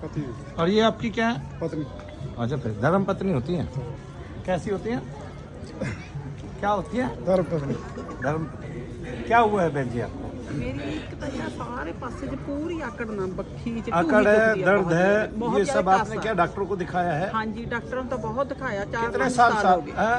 पति। और ये आपकी क्या है? पत्नी। अच्छा, फिर धर्म पत्नी होती है। कैसी होती है? क्या होती है? धर्म पत्नी। धर्म। क्या हुआ है बहन जी आपको? मेरी एक तो यार सारे पासे से पूरी आकड़ ना बखी च अकड़ है, दर्द है, ये सब ज्यादा आपने क्या डॉक्टरों को दिखाया है? हाँ जी, डॉक्टरों तो बहुत दिखाया। कितने साल हो गए। हाँ?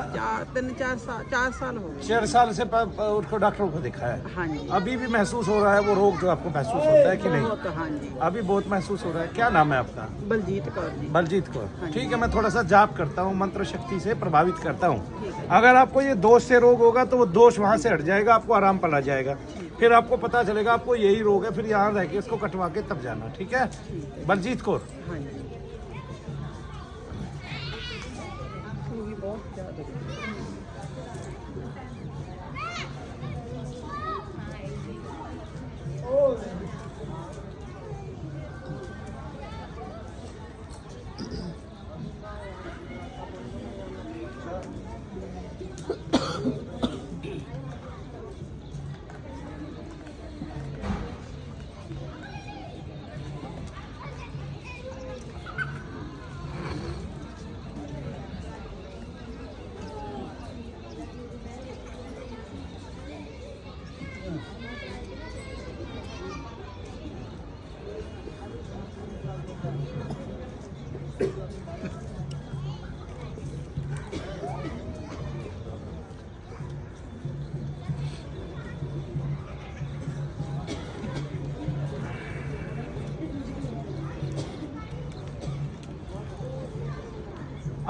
4 साल हो गए। 4 साल से उनको डॉक्टरों को दिखाया है। हाँ जी। अभी भी महसूस हो रहा है वो रोग जो आपको महसूस होता है कि नहीं? बहुत, हाँ जी। अभी बहुत महसूस हो रहा है। क्या नाम है आपका? बलजीत कौर जी। बलजीत कौर। हाँ ठीक है, मैं थोड़ा सा जाप करता हूँ, मंत्र शक्ति से प्रभावित करता हूँ। अगर आपको ये दोष से रोग होगा तो वो दोष वहाँ से हट जाएगा, आपको आराम पड़ा जाएगा। फिर आपको पता चलेगा आपको यही रोग है, फिर यहाँ रह के इसको कटवा के तब जाना। ठीक है बलजीत कौर? हाँ जी। बहुत ज्यादा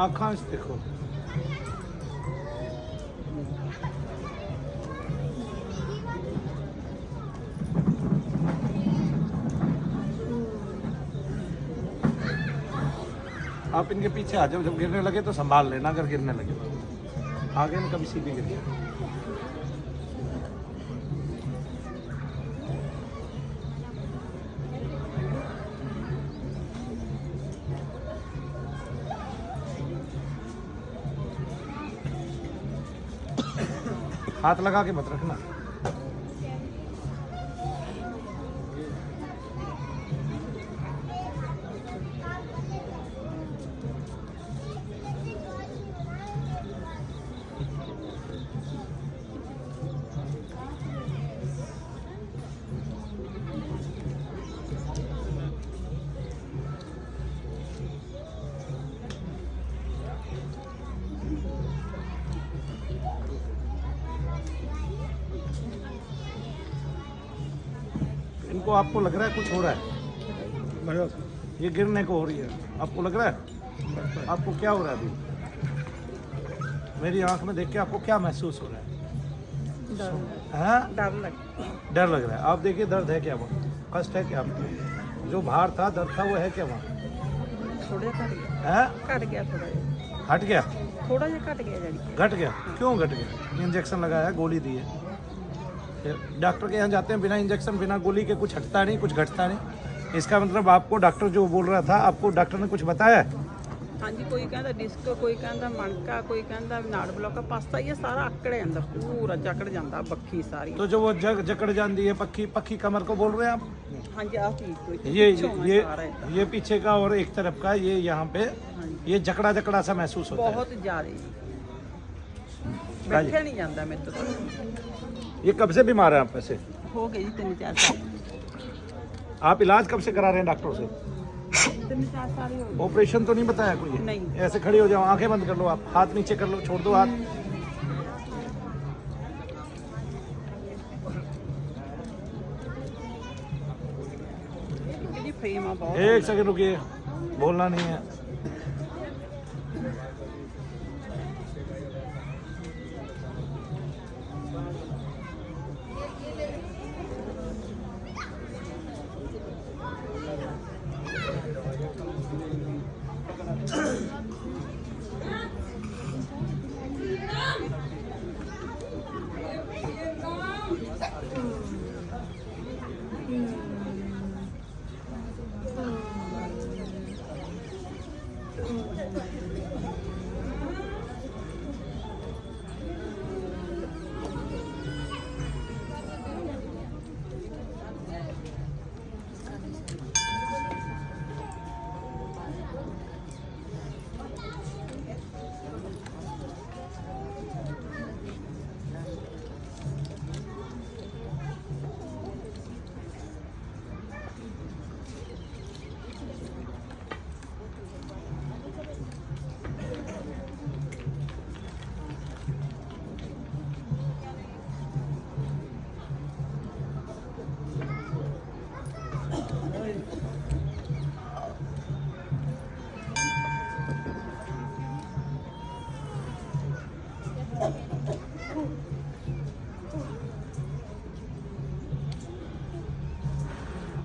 आकाश देखो। आप इनके पीछे आ जाओ, जब गिरने लगे तो संभाल लेना, अगर गिरने लगे तो आगे न कभी सीधी गिर गया। हाथ लगा के मत रखना। इनको आपको लग रहा है कुछ हो रहा है? ये गिरने को हो रही है, आपको लग रहा है? आपको क्या हो रहा है अभी? मेरी आंख में देख के आपको क्या महसूस हो रहा है? डर लग रहा है। आप देखिए दर्द है क्या, वहाँ कष्ट है क्या आपको? जो भार था, दर्द था, वो है क्या वहाँ? थोड़ा घट गया, हट गया, थोड़ा जिहा घट गया। घट गया? क्यों घट गया? इंजेक्शन लगाया, गोली दी है, डॉक्टर के यहाँ जाते हैं, बिना इंजेक्शन बिना गोली के कुछ हटता नहीं, कुछ घटता नहीं। इसका मतलब आपको डॉक्टर जो बोल रहा था, आपको डॉक्टर ने कुछ बताया? हाँ जी, कोई कहता डिस्क, कोई कहता मणका, कोई कहता नाड़ ब्लॉक, पासा ये सारा आकड़ जाता, पूरा जकड़ जाता, बखी सारी। तो जो वो जकड़ जाती है पक्की कमर को बोल रहे हैं आप? हाँ जी, आप ये पीछे का और एक तरफ का, ये यहाँ पे ये जकड़ा सा महसूस होता है बहुत ज्यादा। बैठे नहीं जाता मेरे तो। ये कब से बीमार है आप? वैसे हो गई 3-4 साल। आप इलाज कब से करा रहे हैं डॉक्टरों से? 3-4 साल हो गए। ऑपरेशन तो नहीं बताया कोई? नहीं। ऐसे खड़ी हो जाओ, आंखें बंद कर लो, आप हाथ नीचे कर लो, छोड़ दो हाथ। एक सेकंड रुकिए, बोलना नहीं है।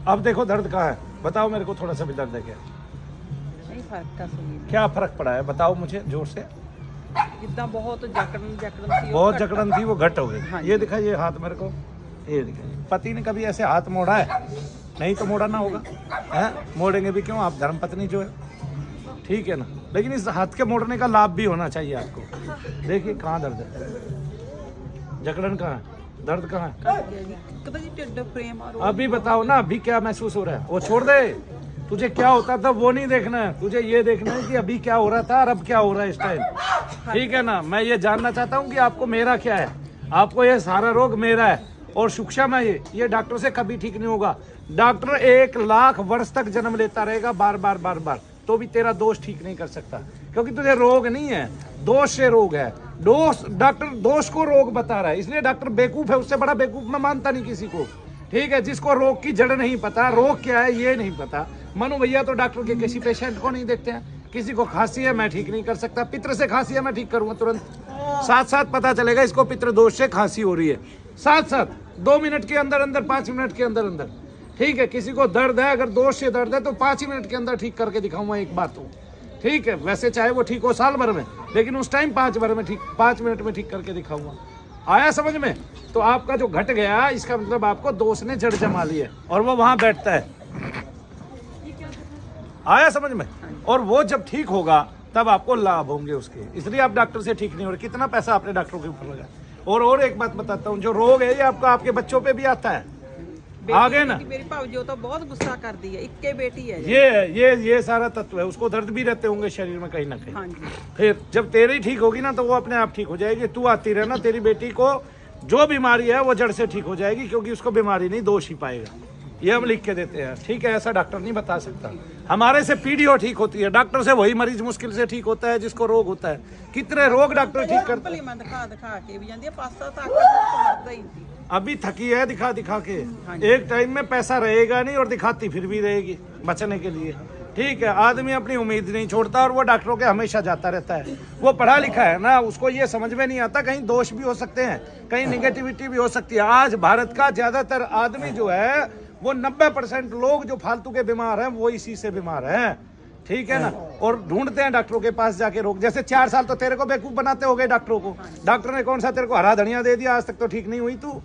अब देखो दर्द कहाँ है, बताओ मेरे को, थोड़ा सा भी दर्द है क्या? नहीं फर्क का सही क्या फर्क पड़ा है बताओ मुझे जोर से। जितना बहुत जकड़न थी, बहुत जकड़न थी वो घट हो गई। हाँ ये दिखा ये हाथ मेरे को, ये दिखा। पति ने कभी ऐसे हाथ मोड़ा है? नहीं तो मोड़ा ना होगा, है मोड़ेंगे भी क्यों, आप धर्मपत्नी जो है, ठीक है ना। लेकिन इस हाथ के मोड़ने का लाभ भी होना चाहिए आपको। देखिए कहाँ दर्द है, जकड़न कहाँ है, दर्द कहाँ है? अभी बताओ ना, अभी क्या महसूस हो रहा है? वो छोड़ दे, तुझे क्या होता था वो नहीं देखना है, तुझे ये देखना है कि अभी क्या हो रहा था और अब क्या हो रहा है इस टाइम, ठीक है ना। मैं ये जानना चाहता हूँ कि आपको मेरा क्या है, आपको ये सारा रोग मेरा है और सूक्ष्म है ये डॉक्टर से कभी ठीक नहीं होगा। डॉक्टर 1 लाख वर्ष तक जन्म लेता रहेगा बार बार बार बार, तो भी तेरा दोष ठीक नहीं कर सकता, क्योंकि तुझे रोग नहीं है, दोष से रोग है। दोष, डॉक्टर दोष को रोग बता रहा है, इसलिए डॉक्टर बेवकूफ है, उससे बड़ा बेवकूफ मैं मानता नहीं किसी को, ठीक है। जिसको रोग की जड़ नहीं पता, रोग क्या है ये नहीं पता। मनु भैया तो डॉक्टर के किसी पेशेंट को नहीं देखते हैं। किसी को खांसी है मैं ठीक नहीं कर सकता, पित्र से खांसी है मैं ठीक करूंगा तुरंत, साथ साथ पता चलेगा इसको पित्र दोष से खांसी हो रही है, साथ साथ 2 मिनट के अंदर अंदर, 5 मिनट के अंदर अंदर, ठीक है। किसी को दर्द है, अगर दोष से दर्द है तो 5 ही मिनट के अंदर ठीक करके दिखाऊंगा एक बात तो, ठीक है। वैसे चाहे वो ठीक हो साल भर में, लेकिन उस टाइम 5 मिनट में ठीक करके दिखाऊंगा। आया समझ में? तो आपका जो घट गया, इसका मतलब आपको दोष ने जड़ जमा ली है और वो वहां बैठता है। आया समझ में? और वो जब ठीक होगा तब आपको लाभ होंगे उसके, इसलिए आप डॉक्टर से ठीक नहीं हो रहे। कितना पैसा आपने डॉक्टरों के ऊपर लगा। और एक बात बताता हूँ, जो रोग है ये आपका आपके बच्चों पे भी आता है, आगे ना। मेरी भाभी तो बहुत गुस्सा कर दी है, इक्के बेटी है ये सारा तत्व है, उसको दर्द भी रहते होंगे शरीर में कहीं ना कहीं। हाँ जी। फिर जब तेरी ठीक होगी ना तो वो अपने आप ठीक हो जाएगी। तू आती रहना, तेरी बेटी को जो बीमारी है वो जड़ से ठीक हो जाएगी, क्योंकि उसको बीमारी नहीं दोष ही पाएगा। ये हम लिख के देते हैं, ठीक है। ऐसा डॉक्टर नहीं बता सकता। हमारे से पीढ़ियों ठीक होती है, डॉक्टर से वही मरीज मुश्किल से ठीक होता है जिसको रोग होता है। कितने रोग डॉक्टर ठीक करते हैं। दिखा के भी जाती है, 5-7 ही थी। अभी थकी है दिखा दिखा के, एक टाइम में पैसा रहेगा नहीं और दिखाती फिर भी रहेगी बचने के लिए, ठीक है। आदमी अपनी उम्मीद नहीं छोड़ता और वो डॉक्टरों के हमेशा जाता रहता है। वो पढ़ा लिखा है ना, उसको ये समझ में नहीं आता कहीं दोष भी हो सकते हैं, कहीं निगेटिविटी भी हो सकती है। आज भारत का ज्यादातर आदमी जो है वो 90% लोग जो फालतू के बीमार हैं वो इसी से बीमार हैं, ठीक है ना। और ढूंढते हैं डॉक्टरों के पास जाके रोग। जैसे 4 साल तो तेरे को बेवकूफ बनाते हो गए डॉक्टरों को। डॉक्टर ने कौन सा तेरे को हरा धनिया दे दिया, आज तक तो ठीक नहीं हुई तू।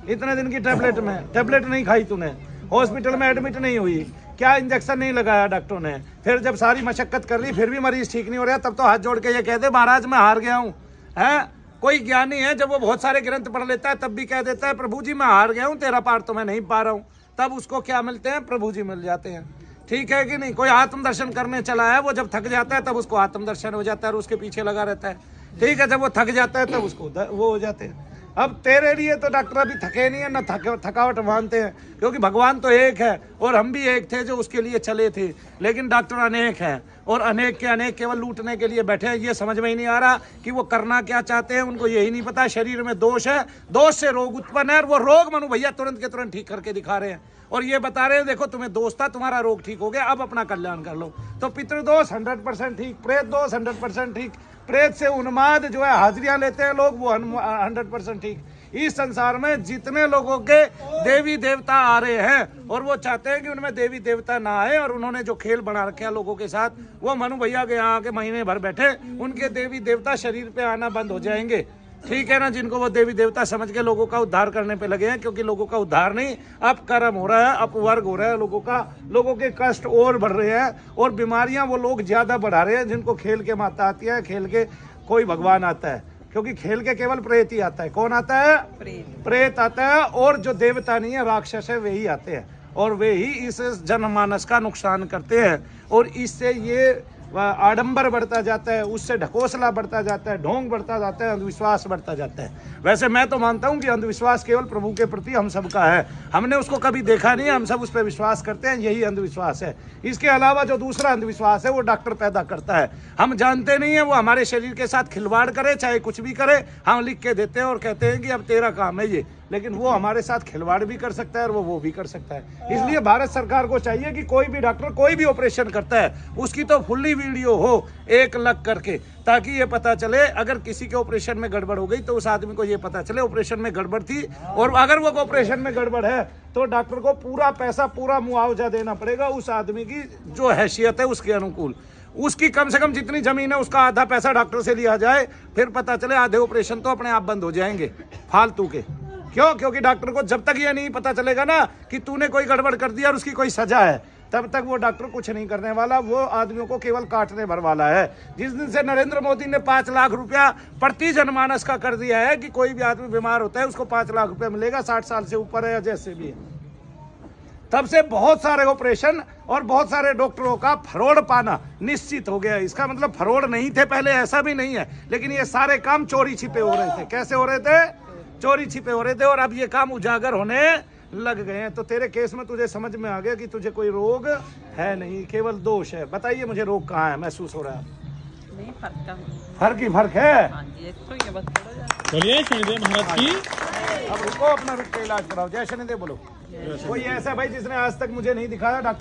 इतने दिन की टेबलेट नहीं खाई तूने, हॉस्पिटल में एडमिट नहीं हुई, क्या इंजेक्शन नहीं लगाया डॉक्टरों ने। फिर जब सारी मशक्कत कर ली फिर भी मरीज ठीक नहीं हो रहा, तब तो हाथ जोड़ के ये कह दे महाराज मैं हार गया हूँ, है। कोई ज्ञानी है जब वो बहुत सारे ग्रंथ पढ़ लेता है तब भी कह देता है प्रभु जी मैं हार गया हूँ, तेरा पार तो मैं नहीं पा रहा हूँ। तब उसको क्या मिलते हैं? प्रभु जी मिल जाते हैं, ठीक है कि नहीं। कोई आत्मदर्शन करने चला है, वो जब थक जाता है तब उसको आत्मदर्शन हो जाता है और उसके पीछे लगा रहता है, ठीक है। जब वो थक जाता है तब उसको वो हो जाते हैं। अब तेरे लिए तो डॉक्टर अभी थके नहीं है ना थकावट मानते हैं, क्योंकि भगवान तो एक है और हम भी एक थे जो उसके लिए चले थे। लेकिन डॉक्टर अनेक हैं और अनेक के अनेक केवल लूटने के लिए बैठे हैं। ये समझ में ही नहीं आ रहा कि वो करना क्या चाहते हैं, उनको यही नहीं पता शरीर में दोष है, दोष से रोग उत्पन्न है और वो रोग मनु भैया तुरंत के तुरंत ठीक करके दिखा रहे हैं और ये बता रहे हैं देखो तुम्हें दोष था, तुम्हारा रोग ठीक हो गया, अब अपना कल्याण कर लो। तो पितृदोष 100% ठीक, प्रेत दोष 100% ठीक, प्रेत से उन्माद जो है हाजिरियां लेते हैं लोग वो 100% ठीक। इस संसार में जितने लोगों के देवी देवता आ रहे हैं और वो चाहते हैं कि उनमें देवी देवता ना आए और उन्होंने जो खेल बना रखे हैं लोगों के साथ, वो मनु भैया के यहाँ आके महीने भर बैठे, उनके देवी देवता शरीर पे आना बंद हो जाएंगे, ठीक है ना। जिनको वो देवी देवता समझ के लोगों का उद्धार करने पे लगे हैं, क्योंकि लोगों का उद्धार नहीं अपकर्म हो रहा है, अपवर्ग हो रहा है लोगों का, लोगों के कष्ट और बढ़ रहे हैं और बीमारियां वो लोग ज्यादा बढ़ा रहे हैं। जिनको खेल के माता आती है, खेल के कोई भगवान आता है, क्योंकि खेल के केवल प्रेत ही आता है। कौन आता है? प्रेत आता है। और जो देवता नहीं है राक्षस है वे ही आते हैं और वे ही इस जनमानस का नुकसान करते हैं और इससे ये आडंबर बढ़ता जाता है, उससे ढकोसला बढ़ता जाता है, ढोंग बढ़ता जाता है, अंधविश्वास बढ़ता जाता है। वैसे मैं तो मानता हूं कि अंधविश्वास केवल प्रभु के प्रति हम सबका है, हमने उसको कभी देखा नहीं है, हम सब उस पर विश्वास करते हैं, यही अंधविश्वास है। इसके अलावा जो दूसरा अंधविश्वास है वो डॉक्टर पैदा करता है, हम जानते नहीं है, वो हमारे शरीर के साथ खिलवाड़ करे चाहे कुछ भी करे, हम लिख के देते हैं और कहते हैं कि अब तेरा काम है ये लेकिन वो हमारे साथ खिलवाड़ भी कर सकता है और वो भी कर सकता है। इसलिए भारत सरकार को चाहिए कि कोई भी डॉक्टर कोई भी ऑपरेशन करता है उसकी तो फुल्ली वीडियो हो 1 लाख करके, ताकि ये पता चले अगर किसी के ऑपरेशन में गड़बड़ हो गई तो उस आदमी को ये पता चले ऑपरेशन में गड़बड़ थी, और अगर वो ऑपरेशन में गड़बड़ है तो डॉक्टर को पूरा पैसा पूरा मुआवजा देना पड़ेगा उस आदमी की जो हैसियत है उसके अनुकूल। उसकी कम से कम जितनी जमीन है उसका आधा पैसा डॉक्टर से लिया जाए, फिर पता चले आधे ऑपरेशन तो अपने आप बंद हो जाएंगे फालतू के। क्यों? क्योंकि डॉक्टर को जब तक ये नहीं पता चलेगा ना कि तूने कोई गड़बड़ कर दिया और उसकी कोई सजा है, तब तक वो डॉक्टर कुछ नहीं करने वाला, वो आदमियों को केवल काटने भर वाला है। जिस दिन से नरेंद्र मोदी ने 5 लाख रुपया प्रति जनमानस का कर दिया है कि कोई भी आदमी बीमार होता है उसको 5 लाख रुपया मिलेगा, 60 साल से ऊपर है या जैसे भी है, तब से बहुत सारे ऑपरेशन और बहुत सारे डॉक्टरों का फरोड़ पाना निश्चित हो गया। इसका मतलब फरोड़ नहीं थे पहले, ऐसा भी नहीं है, लेकिन ये सारे काम चोरी छिपे हो रहे थे। कैसे हो रहे थे? चोरी छिपे हो रहे थे, और अब ये काम उजागर होने लग गए हैं। तो तेरे केस में तुझे समझ में आ गया कि तुझे कोई रोग है नहीं, केवल दोष है। बताइए मुझे रोग कहाँ है महसूस हो रहा है? नहीं, फर्क का फर्क ही फर्क है। हाँ जी, एक तो ये बस थोड़ा जा। बोलिए शनिदेव महाराज की। अब रुको, अपना रुक के इलाज कराओ। जय शनिदेव बोलो। कोई ऐसा भाई जिसने आज तक मुझे नहीं दिखाया डॉक्टर